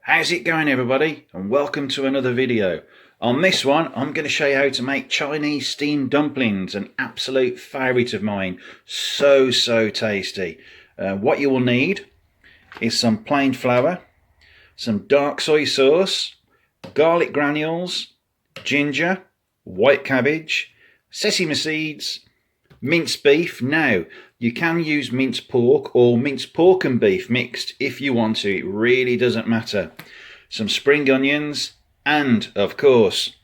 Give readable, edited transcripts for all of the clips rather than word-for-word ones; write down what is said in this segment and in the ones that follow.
How's it going, everybody, and welcome to another video. On this one I'm going to show you how to make Chinese steamed dumplings, an absolute favourite of mine. So tasty. What you will need is some plain flour, some dark soy sauce, garlic granules, ginger, white cabbage, sesame seeds, minced beef. Now you can use minced pork or minced pork and beef mixed if you want to, it really doesn't matter. Some spring onions and of course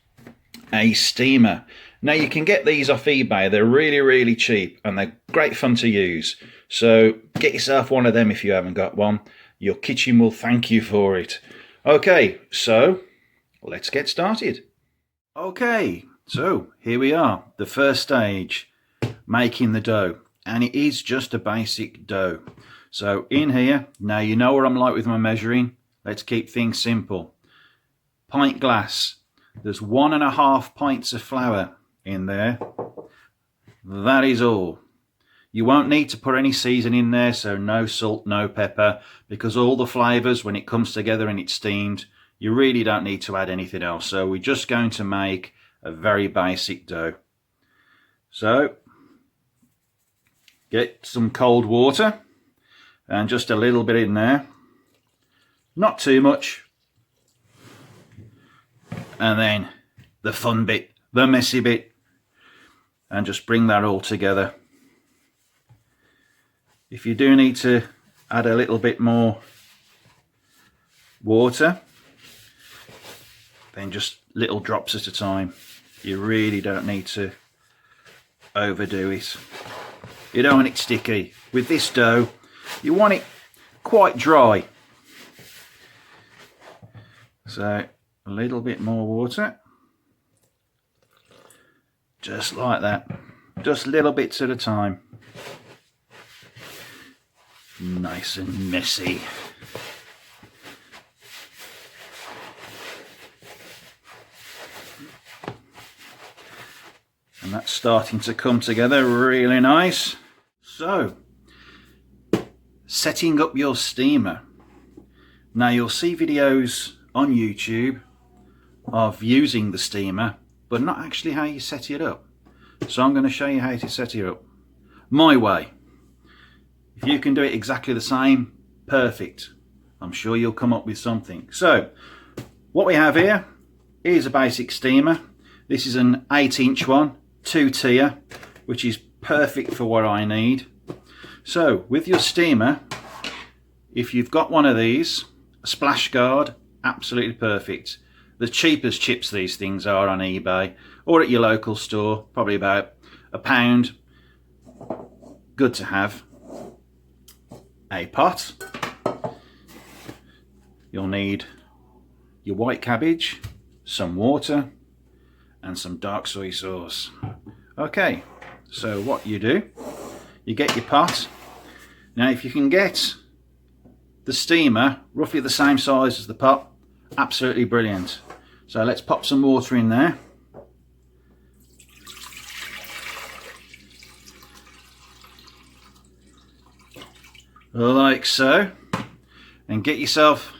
a steamer. Now you can get these off eBay, they're really cheap and they're great fun to use, so get yourself one of them if you haven't got one. Your kitchen will thank you for it. Okay, so let's get started. Okay, so here we are, the first stage, making the dough, and it is just a basic dough. So in here, now you know what I'm like with my measuring, let's keep things simple. Pint glass, there's 1.5 pints of flour in there, that is all. You won't need to put any seasoning in there, so no salt, no pepper, because all the flavours, when it comes together and it's steamed, you really don't need to add anything else. So we're just going to make a very basic dough. So get some cold water and just a little bit in there, not too much, and then the fun bit, the messy bit, and just bring that all together. If you do need to add a little bit more water, then just little drops at a time. You really don't need to overdo it. You don't want it sticky. With this dough, you want it quite dry. So a little bit more water. Just like that. Just little bits at a time. Nice and messy. And that's starting to come together really nice. So, setting up your steamer. Now you'll see videos on YouTube of using the steamer, but not actually how you set it up. So I'm going to show you how to set it up my way. If you can do it exactly the same, perfect. I'm sure you'll come up with something. So what we have here is a basic steamer. This is an 8-inch one, 2-tier, which is perfect for what I need. So with your steamer, if you've got one of these, a splash guard, absolutely perfect. The cheapest chips these things are on eBay or at your local store, probably about £1. Good to have. A pot. You'll need your white cabbage, some water, and some dark soy sauce. Okay, so what you do, you get your pot. Now if you can get the steamer roughly the same size as the pot, absolutely brilliant. So let's pop some water in there. Like so. And get yourself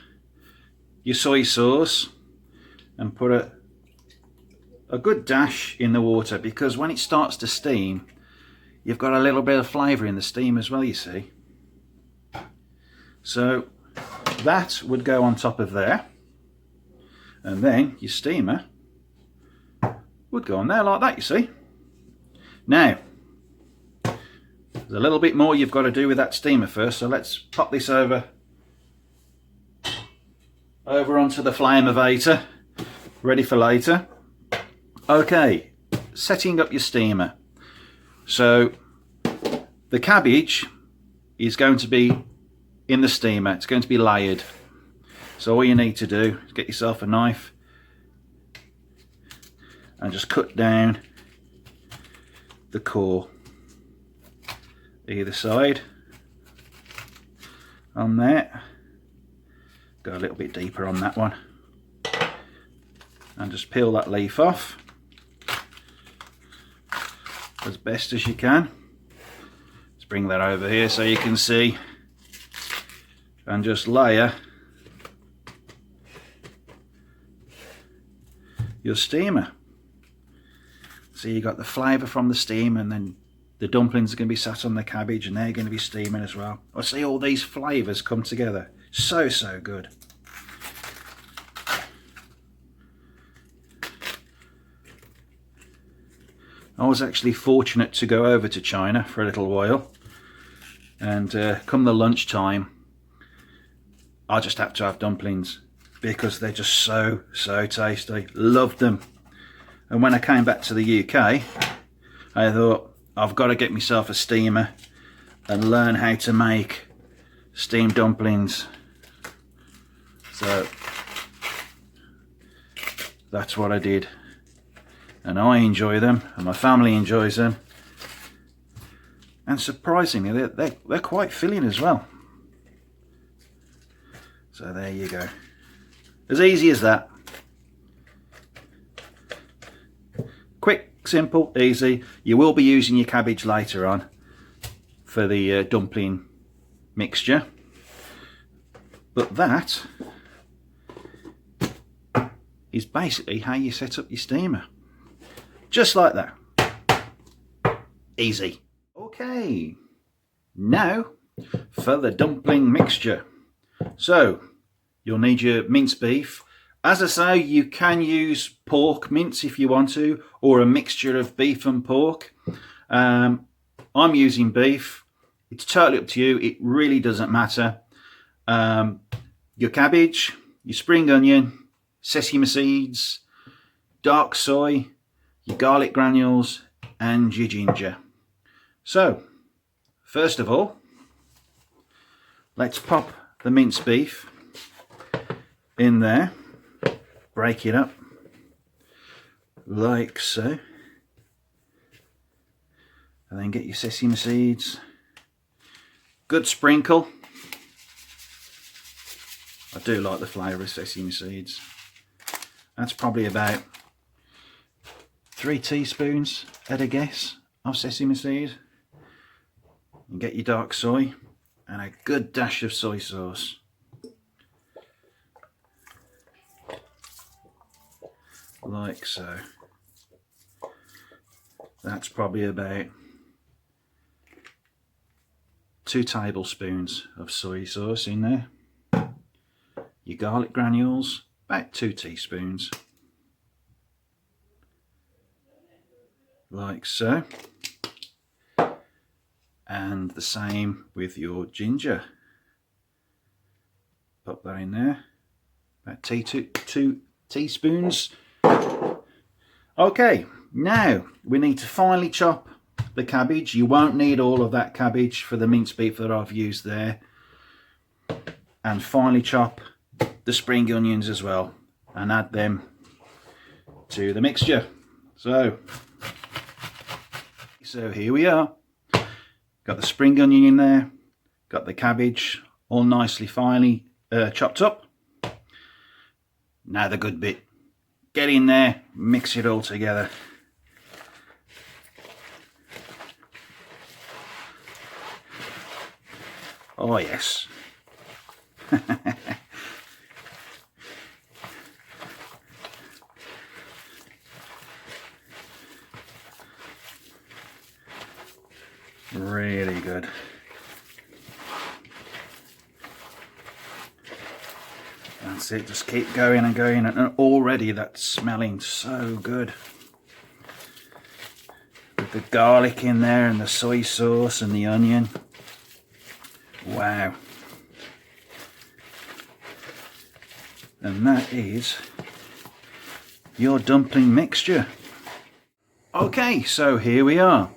your soy sauce and put a good dash in the water, because when it starts to steam, you've got a little bit of flavour in the steam as well, you see. So that would go on top of there, and then your steamer would go on there like that, you see. Now there's a little bit more you've got to do with that steamer first, so let's pop this over onto the flame-ovator, ready for later. Okay, setting up your steamer. So the cabbage is going to be in the steamer, it's going to be layered. So all you need to do is get yourself a knife and just cut down the core either side on there. Go a little bit deeper on that one and just peel that leaf off as best as you can. Let's bring that over here so you can see, and just layer your steamer. So you got the flavour from the steam, and then the dumplings are going to be sat on the cabbage and they're going to be steaming as well. I see all these flavours come together. So good. I was actually fortunate to go over to China for a little while, and come the lunchtime I just have to have dumplings because they're just so tasty. Loved them. And when I came back to the UK, I thought I've got to get myself a steamer and learn how to make steamed dumplings. So that's what I did, and I enjoy them and my family enjoys them, and surprisingly they're quite filling as well. So there you go, as easy as that. Quick, simple, easy. You will be using your cabbage later on for the dumpling mixture, but that is basically how you set up your steamer. Just like that. Easy. Okay, now for the dumpling mixture. So you'll need your minced beef. As I say, you can use pork mince if you want to, or a mixture of beef and pork. I'm using beef. It's totally up to you. It really doesn't matter. Your cabbage, your spring onion, sesame seeds, dark soy, your garlic granules, and your ginger. So, first of all, let's pop the minced beef in there. Break it up like so, and then get your sesame seeds. Good sprinkle. I do like the flavour of sesame seeds. That's probably about 3 teaspoons at a guess of sesame seed. And get your dark soy and a good dash of soy sauce. Like so. That's probably about 2 tablespoons of soy sauce in there. Your garlic granules, about 2 teaspoons. Like so. And the same with your ginger. Pop that in there. About 2 teaspoons. Okay, now we need to finely chop the cabbage. You won't need all of that cabbage for the minced beef that I've used there. And finely chop the spring onions as well and add them to the mixture. So here we are. Got the spring onion in there, got the cabbage all nicely finely chopped up. Now the good bit. Get in there, mix it all together. Oh yes. Really good. That's it, just keep going and going, and already that's smelling so good. With the garlic in there and the soy sauce and the onion. Wow. And that is your dumpling mixture. Okay, so here we are.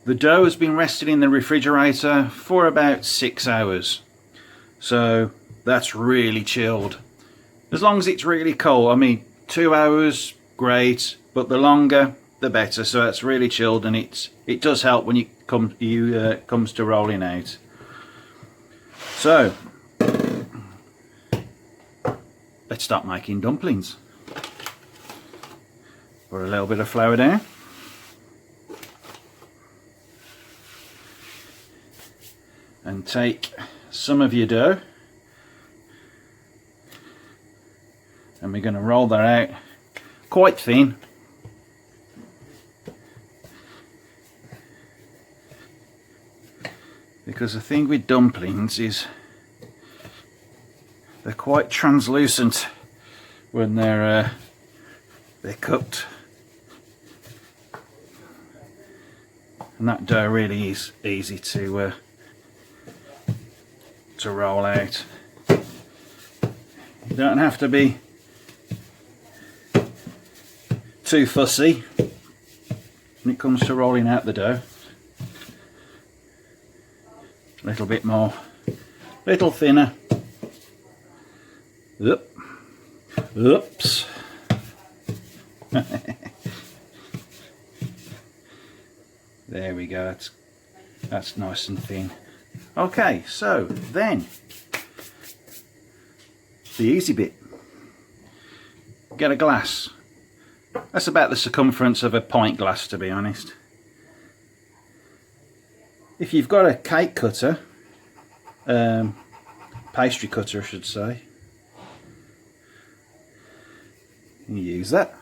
The dough has been resting in the refrigerator for about 6 hours. So that's really chilled. As long as it's really cold, I mean 2 hours, great, but the longer the better. So that's really chilled, and it does help when you comes to rolling out. So let's start making dumplings. Put a little bit of flour down. And take some of your dough, and we're going to roll that out quite thin. Because the thing with dumplings is they're quite translucent when they're cooked, and that dough really is easy to roll out. You don't have to be too fussy when it comes to rolling out the dough. A little bit more, little thinner. Oops. There we go, that's nice and thin. Okay, so then the easy bit. Get a glass. That's about the circumference of a pint glass, to be honest. If you've got a cake cutter, pastry cutter I should say, you use that.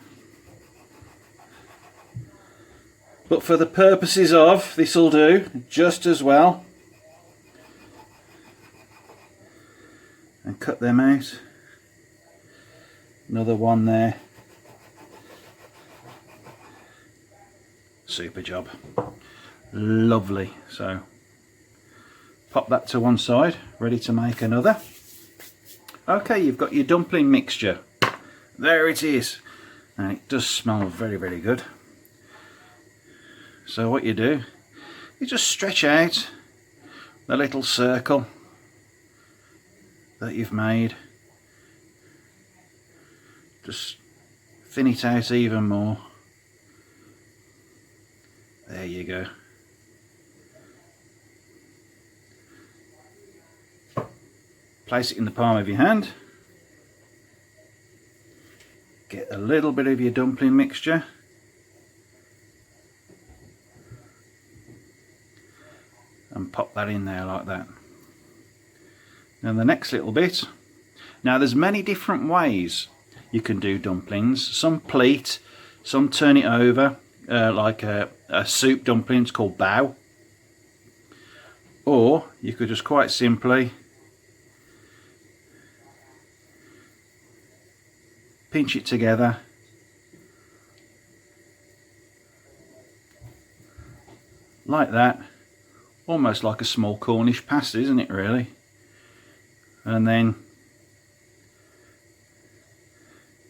But for the purposes of, this will do just as well. And cut them out. Another one there. Super job. Lovely. So pop that to one side, ready to make another. Okay, you've got your dumpling mixture. There it is. And it does smell very, very good. So what you do, you just stretch out the little circle that you've made. Just thin it out even more. There you go. Place it in the palm of your hand. Get a little bit of your dumpling mixture. And pop that in there like that. And the next little bit. Now there's many different ways you can do dumplings. Some pleat, some turn it over like a soup dumpling, it's called bao. Or you could just quite simply pinch it together like that. Almost like a small Cornish pasta, isn't it really? And then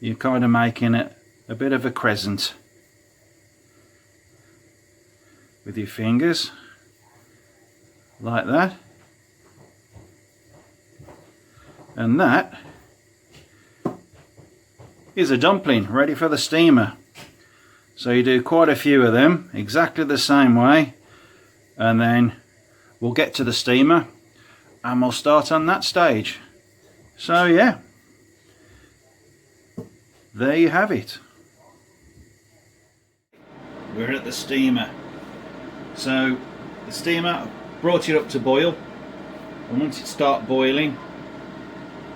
you're kind of making it a bit of a crescent with your fingers, like that. And that is a dumpling ready for the steamer. So you do quite a few of them exactly the same way, and then we'll get to the steamer and we'll start on that stage. So yeah, there you have it. We're at the steamer. So the steamer brought it up to boil, and once it starts boiling,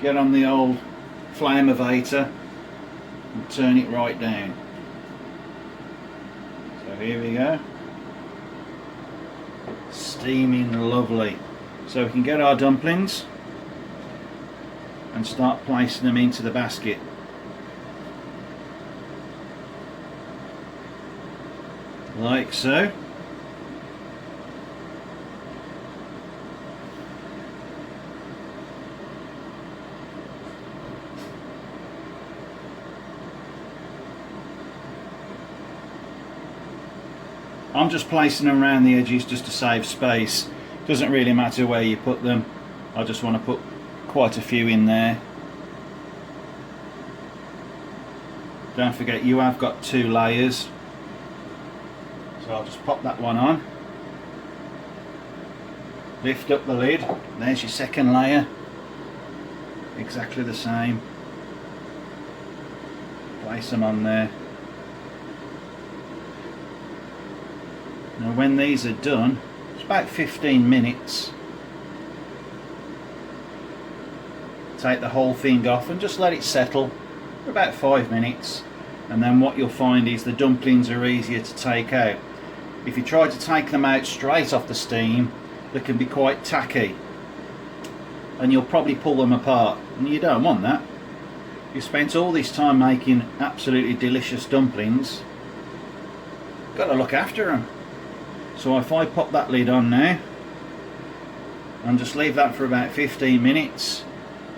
get on the old flame-ovator and turn it right down. So here we go. Steaming lovely. So we can get our dumplings and start placing them into the basket. Like so. I'm just placing them around the edges just to save space. Doesn't really matter where you put them. I just want to put quite a few in there. Don't forget you have got 2 layers. So I'll just pop that one on. Lift up the lid. There's your second layer. Exactly the same. Place them on there. Now when these are done, it's about 15 minutes. Take the whole thing off and just let it settle for about 5 minutes. and then what you'll find is the dumplings are easier to take out. If you try to take them out straight off the steam, they can be quite tacky and you'll probably pull them apart, and you don't want that. You spent all this time making absolutely delicious dumplings, got to look after them. So if I pop that lid on now and just leave that for about 15 minutes,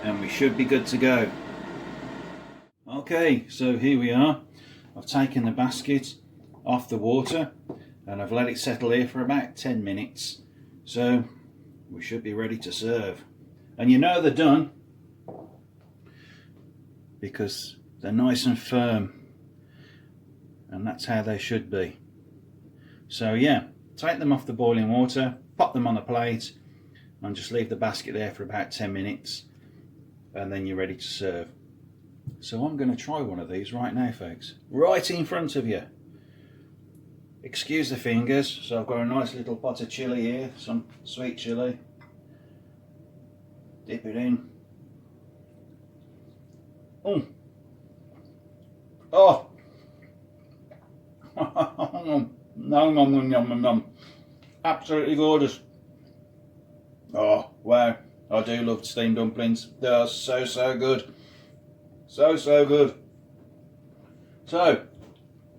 and we should be good to go. Okay, so here we are. I've taken the basket off the water and I've let it settle here for about 10 minutes. So we should be ready to serve. And you know they're done because they're nice and firm, and that's how they should be. So yeah, take them off the boiling water, pop them on a plate, and just leave the basket there for about 10 minutes, and then you're ready to serve. So I'm going to try one of these right now, folks, right in front of you. Excuse the fingers. So I've got a nice little pot of chilli here, some sweet chilli. Dip it in. Oh, nom. Absolutely gorgeous. Oh wow, I do love steamed dumplings. They are so good. So good. So,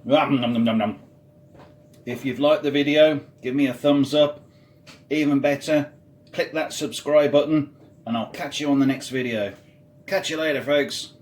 nom. If you've liked the video, give me a thumbs up. Even better, click that subscribe button, and I'll catch you on the next video. Catch you later, folks.